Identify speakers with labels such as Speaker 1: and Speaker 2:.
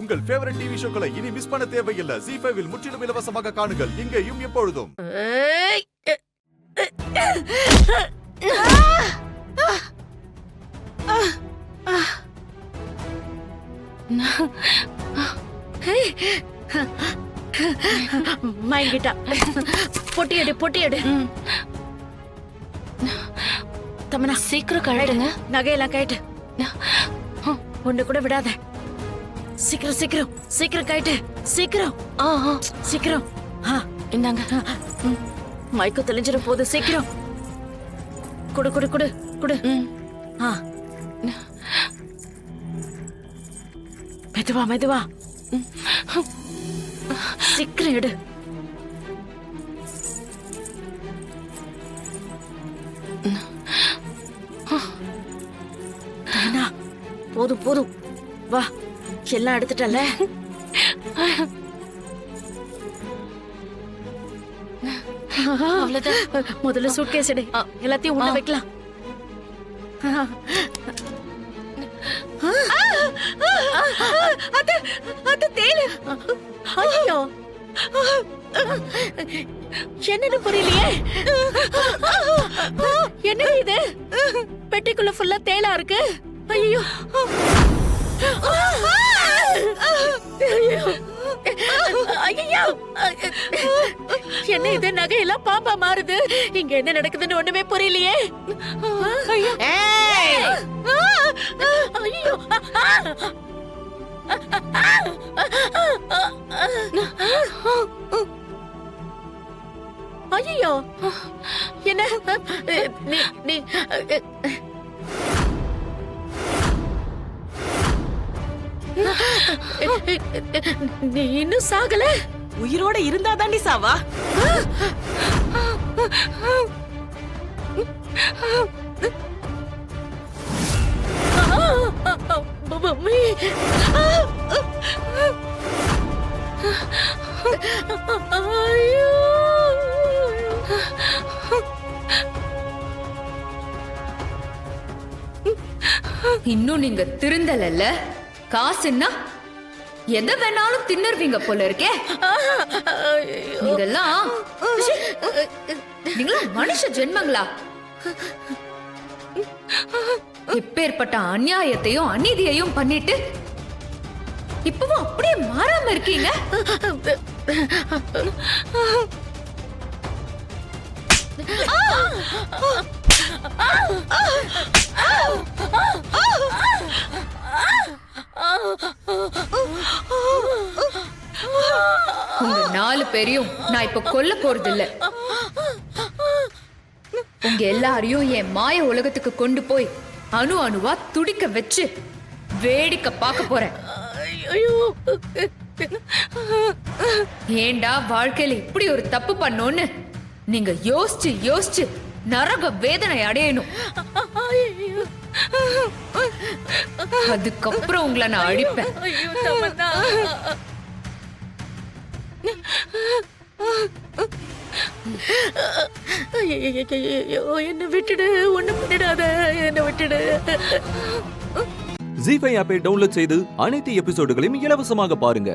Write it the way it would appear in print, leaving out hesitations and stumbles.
Speaker 1: உங்கள் favourite TV ஷோக்களை இனி miss பண்ண தேவையில்லை. ZEE5 இல் முற்றிலும் இலவசமாக காணுங்கள். இங்கேயும் எப்பொழுதும்.
Speaker 2: மயங்கிட்டா. பொட்டியடு பொட்டியடு. தமனா
Speaker 3: சீக்கிரம் கழடுங்க.
Speaker 2: நகையெல்லாம் கழட்டு. ஒண்ணு கூட விடாத. சீக்கிரம் சீக்கிரம் சீக்கிரம் கழட்டு. சீக்கிரம் சீக்கிரம்.
Speaker 3: இந்தாங்க.
Speaker 2: மயக்கம் தெளிஞ்சிட போது. சீக்கிரம் குடு குடு குடு குடு. மெதுவா மெதுவா. சீக்கிரம் எடு. போதும் போதும். வா, எல்லாம் எடுத்துட்டல. முதல்ல சூட்கேஸ் எடு. எல்லாத்தையும் உள்ள வைக்கலாம். அது தேளு. ஐயோ, என்னன்னு புரியலையே. என்ன இது? பெட்டிக்குள்ள ஃபுல்லா தேளா இருக்கு. ஐயோ, என்ன இது? நகையெல்லாம் பாம்பா மாறுது. இங்க என்ன நடக்குதுன்னு ஒண்ணுமே புரியலையே. ஐயோ, என்ன நீ நீ இன்னும் சாகல?
Speaker 4: உயிரோட இருந்தா தாண்டி சாவா?
Speaker 2: மம்மி, ஐயோ,
Speaker 5: இன்னும் நீங்க திருந்தலல்ல? காசுன்னா எதை வேணாலும் தின்னருவீங்க போல இருக்கே. நீங்கெல்லாம் மனுஷ ஜென்மங்களா? எப்பேற்பட்ட அநியாயத்தையும் அநீதியையும் பண்ணிட்டு இப்பவும் அப்படியே மாறாம இருக்கீங்க. உங்க 4 பேரையும் நான் இப்ப கொல்ல போறது இல்ல. உங்க எல்லாரையும் என் மாய உலகத்துக்கு கொண்டு போய் அணு அணுவா துடிக்க வச்சு வேடிக்கை பார்க்க போறேன். ஏண்டா வாழ்க்கையில இப்படி ஒரு தப்பு பண்ணோன்னு நீங்க யோசிச்சு யோசிச்சு நரக வேதனை அடையணும். அதுக்கப்புறம் உங்களை நான் அழிப்பேன்.
Speaker 2: என்ன விட்டுடு, ஒண்ணும் பண்ணிடாத, என்ன விட்டுடு.
Speaker 6: ZEE5 ஆப்பை டவுன்லோட் செய்து அனைத்து எபிசோடுகளையும் இலவசமாக பாருங்க.